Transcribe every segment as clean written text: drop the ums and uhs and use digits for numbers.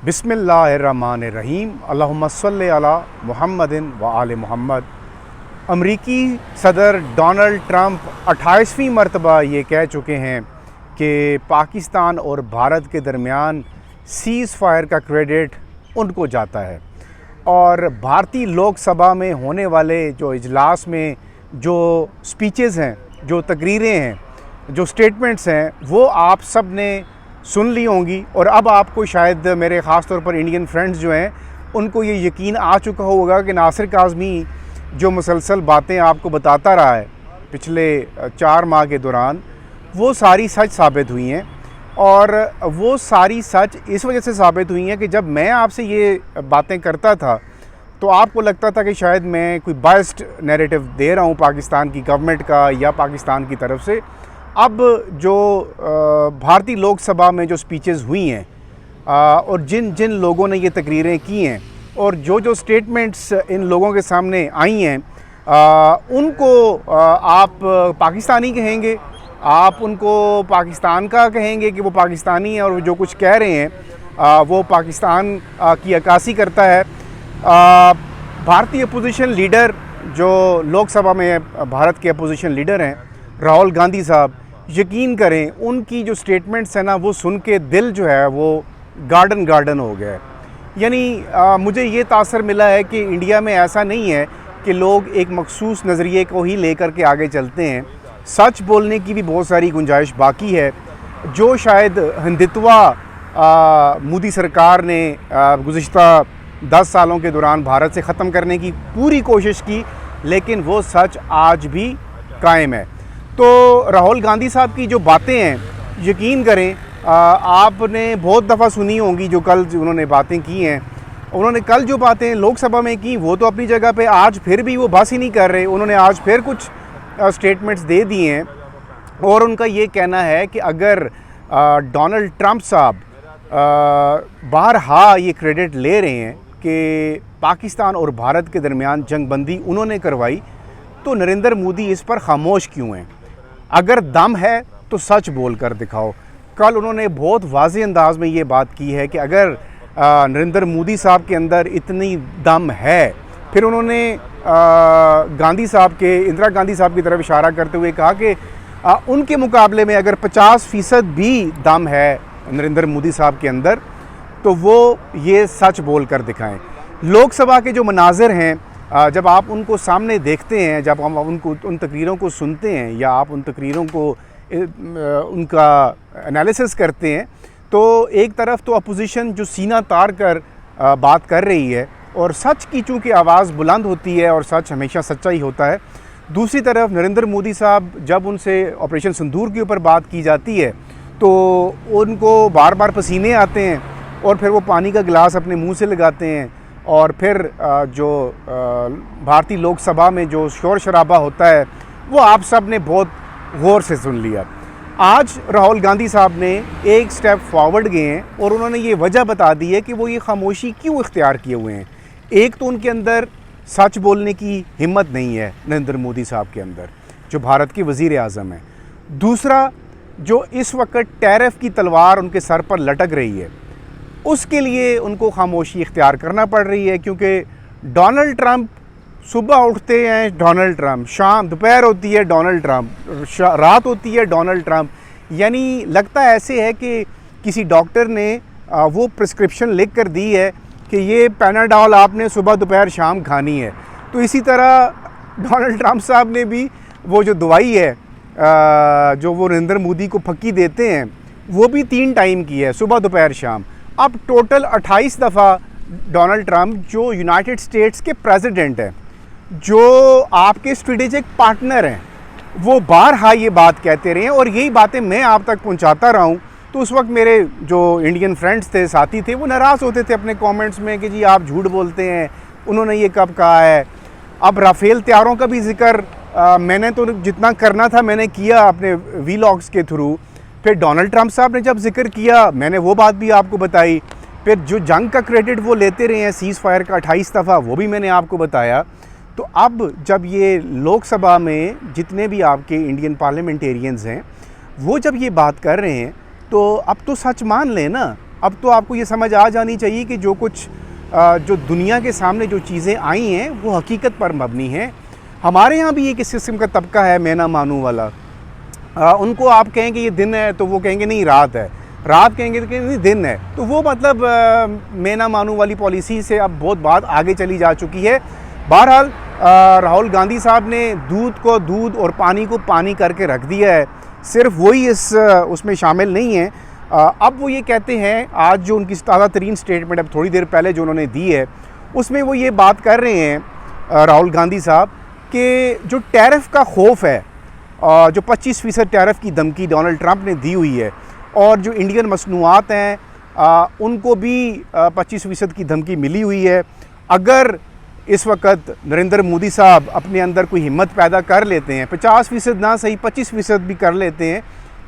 बिस्मिल्लाहिर्रहमानिर्रहीम अल्लाहुम्मा सल्लि अला मुहम्मदिन व आले मुहम्मद। अमरीकी सदर डोनाल्ड ट्रंप 28वीं मरतबा ये कह चुके हैं कि पाकिस्तान और भारत के दरमियान सीज़ फायर का क्रेडिट उनको जाता है। और भारतीय लोकसभा में होने वाले जो इजलास में जो स्पीचेज़ हैं, जो तकरीरें हैं, जो स्टेटमेंट्स हैं, वो आप सब ने सुन ली होंगी। और अब आपको शायद मेरे ख़ास तौर पर इंडियन फ्रेंड्स जो हैं उनको ये यकीन आ चुका होगा कि नासिर काज़मी जो मुसलसल बातें आपको बताता रहा है पिछले 4 माह के दौरान, वो सारी सच साबित हुई हैं। और वो सारी सच इस वजह से साबित हुई हैं कि जब मैं आपसे ये बातें करता था तो आपको लगता था कि शायद मैं कोई बायस्ड नैरेटिव दे रहा हूँ पाकिस्तान की गवर्नमेंट का या पाकिस्तान की तरफ से। अब जो भारतीय लोकसभा में जो स्पीचेस हुई हैं और जिन जिन लोगों ने ये तकरीरें की हैं और जो स्टेटमेंट्स इन लोगों के सामने आई हैं, उनको आप पाकिस्तानी कहेंगे, आप उनको पाकिस्तान का कहेंगे कि वो पाकिस्तानी है और जो कुछ कह रहे हैं वो पाकिस्तान की अक्कासी करता है। भारतीय अपोजिशन लीडर जो लोकसभा में भारत के अपोजिशन लीडर हैं राहुल गांधी साहब, यकीन करें उनकी जो स्टेटमेंट्स हैं ना, वो सुन के दिल जो है वो गार्डन हो गया है। यानी मुझे ये तासर मिला है कि इंडिया में ऐसा नहीं है कि लोग एक मखसूस नज़रिए को ही लेकर के आगे चलते हैं। सच बोलने की भी बहुत सारी गुंजाइश बाकी है। जो शायद हिंदुत्वा मोदी सरकार ने गुज़िश्ता 10 सालों के दौरान भारत से ख़त्म करने की पूरी कोशिश की, लेकिन वो सच आज भी कायम है। तो राहुल गांधी साहब की जो बातें हैं, यकीन करें आपने बहुत दफ़ा सुनी होंगी जो कल उन्होंने बातें की हैं। उन्होंने कल जो बातें लोकसभा में की वो तो अपनी जगह पे, आज फिर भी वो बस ही नहीं कर रहे। उन्होंने आज फिर कुछ स्टेटमेंट्स दे दिए हैं और उनका ये कहना है कि अगर डोनाल्ड ट्रंप साहब बारहा ये क्रेडिट ले रहे हैं कि पाकिस्तान और भारत के दरमियान जंगबंदी उन्होंने करवाई, तो नरेंद्र मोदी इस पर खामोश क्यों हैं? अगर दम है तो सच बोल कर दिखाओ। कल उन्होंने बहुत वाज़ेह अंदाज में ये बात की है कि अगर नरेंद्र मोदी साहब के अंदर इतनी दम है, फिर उन्होंने गांधी साहब के, इंदिरा गांधी साहब की तरफ इशारा करते हुए कहा कि उनके मुकाबले में अगर 50% भी दम है नरेंद्र मोदी साहब के अंदर, तो वो ये सच बोल कर दिखाएँ। लोकसभा के जो मनाज़िर हैं, जब आप उनको सामने देखते हैं, जब हम उनको उन तकरीरों को सुनते हैं या आप उन तकरीरों को उनका एनालिसिस करते हैं, तो एक तरफ तो अपोजिशन जो सीना तार कर बात कर रही है और सच की चूँकि आवाज़ बुलंद होती है और सच हमेशा सच्चा ही होता है, दूसरी तरफ नरेंद्र मोदी साहब जब उनसे ऑपरेशन सिंदूर के ऊपर बात की जाती है तो उनको बार बार पसीने आते हैं और फिर वो पानी का गिलास अपने मुँह से लगाते हैं और फिर जो भारतीय लोकसभा में जो शोर शराबा होता है वो आप सब ने बहुत गौर से सुन लिया। आज राहुल गांधी साहब ने एक स्टेप फॉरवर्ड गए हैं और उन्होंने ये वजह बता दी है कि वो ये खामोशी क्यों इख्तियार किए हुए हैं। एक तो उनके अंदर सच बोलने की हिम्मत नहीं है नरेंद्र मोदी साहब के अंदर, जो भारत के वज़ीर आज़म हैं। दूसरा, जो इस वक्त टैरिफ की तलवार उनके सर पर लटक रही है, उसके लिए उनको खामोशी इख्तियार करना पड़ रही है, क्योंकि डोनाल्ड ट्रंप सुबह उठते हैं डोनाल्ड ट्रंप, शाम दोपहर होती है डोनाल्ड ट्रंप, रात होती है डोनाल्ड ट्रंप। यानी लगता ऐसे है कि किसी डॉक्टर ने वो प्रिस्क्रिप्शन लिख कर दी है कि ये पैनाडॉल आपने सुबह दोपहर शाम खानी है। तो इसी तरह डोनाल्ड ट्रंप साहब ने भी वो जो दवाई है जो वो नरेंद्र मोदी को फक्की देते हैं, वो भी 3 टाइम की है, सुबह दोपहर शाम। अब टोटल 28 दफ़ा डोनाल्ड ट्रंप जो यूनाइटेड स्टेट्स के प्रेसिडेंट हैं, जो आपके स्ट्रेटेजिक पार्टनर हैं, वो बारहा ये बात कहते रहे हैं और यही बातें मैं आप तक पहुंचाता रहा हूं। तो उस वक्त मेरे जो इंडियन फ्रेंड्स थे, साथी थे, वो नाराज़ होते थे अपने कमेंट्स में कि जी आप झूठ बोलते हैं, उन्होंने ये कब कहा है। अब राफेल तैयारों का भी जिक्र मैंने तो जितना करना था मैंने किया अपने वीलॉग्स के थ्रू। फिर डोनाल्ड ट्रंप साहब ने जब जिक्र किया, मैंने वो बात भी आपको बताई। फिर जो जंग का क्रेडिट वो लेते रहे हैं सीज़ फायर का 28 दफ़ा, वो भी मैंने आपको बताया। तो अब जब ये लोकसभा में जितने भी आपके इंडियन पार्लियामेंटेरियंस हैं, वो जब ये बात कर रहे हैं, तो अब तो सच मान लें ना अब तो आपको ये समझ आ जानी चाहिए कि जो कुछ जो दुनिया के सामने जो चीज़ें आई हैं वो हकीकत पर मबनी हैं। हमारे यहाँ भी एक इस किस्म का तबका है मैं ना मानूँ वाला। उनको आप कहेंगे ये दिन है तो वो कहेंगे नहीं रात है, रात कहेंगे तो नहीं दिन है। तो वो मतलब मैं ना मानूँ वाली पॉलिसी से अब बहुत बात आगे चली जा चुकी है। बहरहाल राहुल गांधी साहब ने दूध को दूध और पानी को पानी करके रख दिया है। सिर्फ वही उसमें शामिल नहीं है। अब वो ये कहते हैं, आज जो उनकी ताज़ा तरीन स्टेटमेंट अब थोड़ी देर पहले जो उन्होंने दी है उसमें वो ये बात कर रहे हैं राहुल गांधी साहब कि जो टैरिफ का खौफ है, जो 25% टैरिफ की धमकी डोनाल्ड ट्रंप ने दी हुई है और जो इंडियन मसनूआत हैं उनको भी 25% की धमकी मिली हुई है। अगर इस वक्त नरेंद्र मोदी साहब अपने अंदर कोई हिम्मत पैदा कर लेते हैं, 50% ना सही 25% भी कर लेते हैं,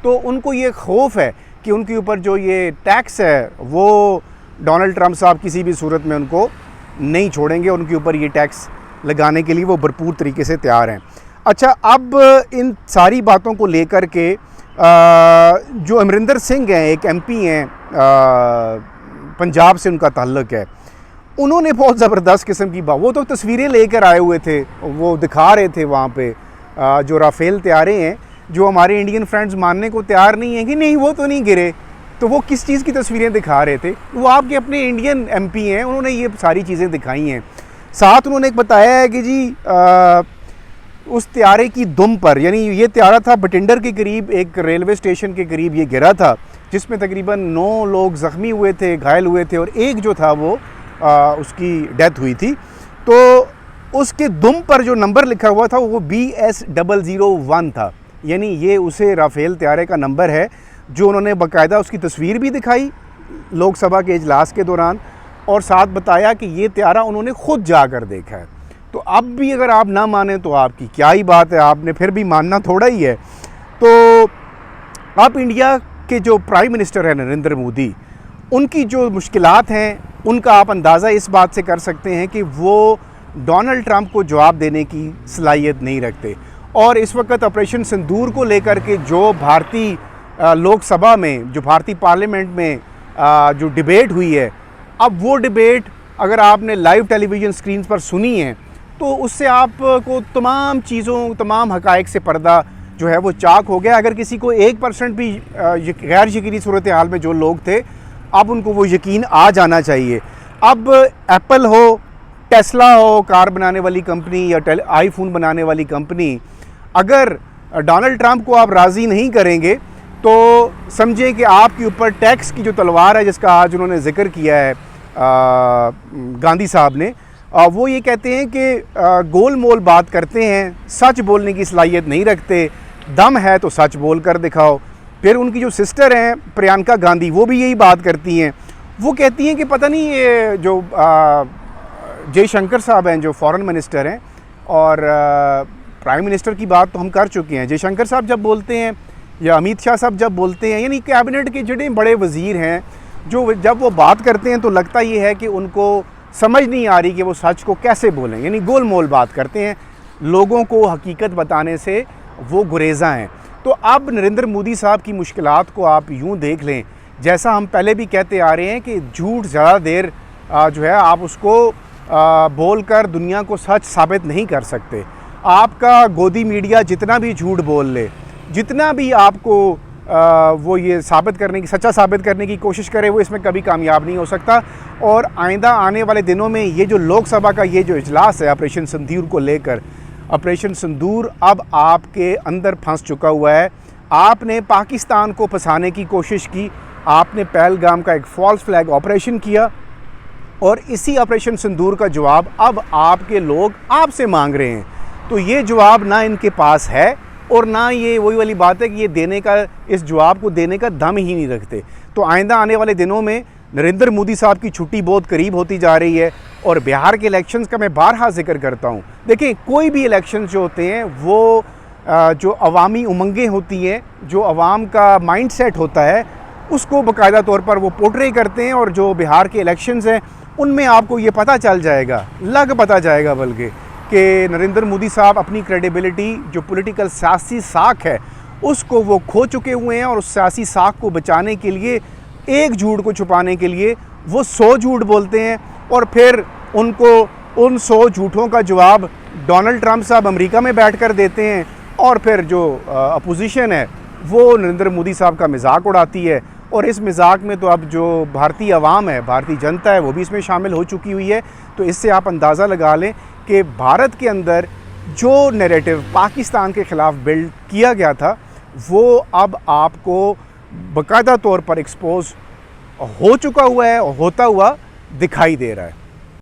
तो उनको ये खौफ है कि उनके ऊपर जो ये टैक्स है वो डोनाल्ड ट्रंप साहब किसी भी सूरत में उनको नहीं छोड़ेंगे। उनके ऊपर ये टैक्स लगाने के लिए वो भरपूर तरीके से तैयार हैं। अच्छा, अब इन सारी बातों को लेकर के जो अमरिंदर सिंह हैं, एक एमपी हैं, पंजाब से उनका ताल्लुक़ है, उन्होंने बहुत ज़बरदस्त किस्म की बात, वो तो तस्वीरें लेकर आए हुए थे, वो दिखा रहे थे वहाँ पे जो राफेल तैयारे हैं, जो हमारे इंडियन फ्रेंड्स मानने को तैयार नहीं हैं कि नहीं वो तो नहीं गिरे। तो वो किस चीज़ की तस्वीरें दिखा रहे थे? वो आपके अपने इंडियन एमपी हैं, उन्होंने ये सारी चीज़ें दिखाई हैं। साथ उन्होंने एक बताया है कि जी उस त्यारे की दुम पर, यानी ये त्यारा था बटिंडर के करीब, एक रेलवे स्टेशन के करीब ये गिरा था, जिसमें तकरीबन 9 लोग ज़ख्मी हुए थे, घायल हुए थे, और एक जो था वो उसकी डेथ हुई थी। तो उसके दुम पर जो नंबर लिखा हुआ था वो BS001 था, यानी ये उसे राफेल त्यारे का नंबर है, जो उन्होंने बाकायदा उसकी तस्वीर भी दिखाई लोकसभा के इजलास के दौरान, और साथ बताया कि ये त्यारा उन्होंने ख़ुद जाकर देखा है। तो अब भी अगर आप ना माने तो आपकी क्या ही बात है, आपने फिर भी मानना थोड़ा ही है। तो आप इंडिया के जो प्राइम मिनिस्टर हैं नरेंद्र मोदी, उनकी जो मुश्किलात हैं उनका आप अंदाज़ा इस बात से कर सकते हैं कि वो डोनाल्ड ट्रंप को जवाब देने की सलाहियत नहीं रखते। और इस वक्त ऑपरेशन सिंदूर को लेकर के जो भारतीय लोकसभा में, जो भारतीय पार्लियामेंट में जो डिबेट हुई है, अब वो डिबेट अगर आपने लाइव टेलीविज़न स्क्रीन पर सुनी है तो उससे आपको तमाम चीज़ों, तमाम हक़ाइक़ से पर्दा जो है वो चाक हो गया। अगर किसी को 1% भी गैर यकीनी सूरत हाल में जो लोग थे, अब उनको वो यकीन आ जाना चाहिए। अब एप्पल हो, टेस्ला हो, कार बनाने वाली कंपनी, या आईफोन बनाने वाली कंपनी, अगर डोनाल्ड ट्रंप को आप राज़ी नहीं करेंगे तो समझें कि आपके ऊपर टैक्स की जो तलवार है, जिसका आज उन्होंने ज़िक्र किया है गांधी साहब ने, वो ये कहते हैं कि गोल मोल बात करते हैं, सच बोलने की सलाहियत नहीं रखते, दम है तो सच बोल कर दिखाओ। फिर उनकी जो सिस्टर हैं प्रियंका गांधी, वो भी यही बात करती हैं। वो कहती हैं कि पता नहीं ये जो जयशंकर साहब हैं, जो फॉरेन मिनिस्टर हैं, और प्राइम मिनिस्टर की बात तो हम कर चुके हैं, जयशंकर साहब जब बोलते हैं या अमित शाह साहब जब बोलते हैं, यानी कैबिनेट के जितने बड़े वज़ीर हैं, जो जब वो बात करते हैं तो लगता ये है कि उनको समझ नहीं आ रही कि वो सच को कैसे बोलें, यानी गोल मोल बात करते हैं, लोगों को हकीकत बताने से वो गुरेज़ा हैं। तो अब नरेंद्र मोदी साहब की मुश्किलात को आप यूँ देख लें, जैसा हम पहले भी कहते आ रहे हैं कि झूठ ज़्यादा देर जो है आप उसको बोल कर दुनिया को सच साबित नहीं कर सकते। आपका गोदी मीडिया जितना भी झूठ बोल ले, जितना भी आपको वो ये साबित करने की, सच्चा साबित करने की कोशिश करे, वो इसमें कभी कामयाब नहीं हो सकता। और आइंदा आने वाले दिनों में ये जो लोकसभा का ये जो इजलास है ऑपरेशन सिंदूर को लेकर, ऑपरेशन सिंदूर अब आपके अंदर फंस चुका हुआ है। आपने पाकिस्तान को फंसाने की कोशिश की, आपने पहलगाम का एक फॉल्स फ्लैग ऑपरेशन किया, और इसी ऑपरेशन सिंदूर का जवाब अब आपके लोग आपसे मांग रहे हैं। तो ये जवाब ना इनके पास है, और ना ये वही वाली बात है कि ये देने का, इस जवाब को देने का दम ही नहीं रखते। तो आइंदा आने वाले दिनों में नरेंद्र मोदी साहब की छुट्टी बहुत करीब होती जा रही है। और बिहार के इलेक्शंस का मैं बारहा जिक्र करता हूँ, देखिए कोई भी इलेक्शंस जो होते हैं वो जो अवामी उमंगें होती हैं, जो अवाम का माइंडसेट होता है, उसको बाकायदा तौर पर वो पोर्ट्रे करते हैं। और जो बिहार के इलेक्शंस हैं उनमें आपको ये पता चल जाएगा, पता जाएगा बल्कि, कि नरेंद्र मोदी साहब अपनी क्रेडिबिलिटी, जो पॉलिटिकल सियासी साख है, उसको वो खो चुके हुए हैं। और उस सियासी साख को बचाने के लिए एक झूठ को छुपाने के लिए वो 100 झूठ बोलते हैं और फिर उनको उन 100 झूठों का जवाब डोनाल्ड ट्रंप साहब अमेरिका में बैठकर देते हैं और फिर जो अपोजिशन है वो नरेंद्र मोदी साहब का मजाक उड़ाती है। और इस मजाक में तो अब जो भारतीय अवाम है, भारतीय जनता है, वो भी इसमें शामिल हो चुकी हुई है। तो इससे आप अंदाज़ा लगा लें कि भारत के अंदर जो नैरेटिव पाकिस्तान के ख़िलाफ़ बिल्ड किया गया था वो अब आपको बाकायदा तौर पर एक्सपोज हो चुका हुआ है और होता हुआ दिखाई दे रहा है।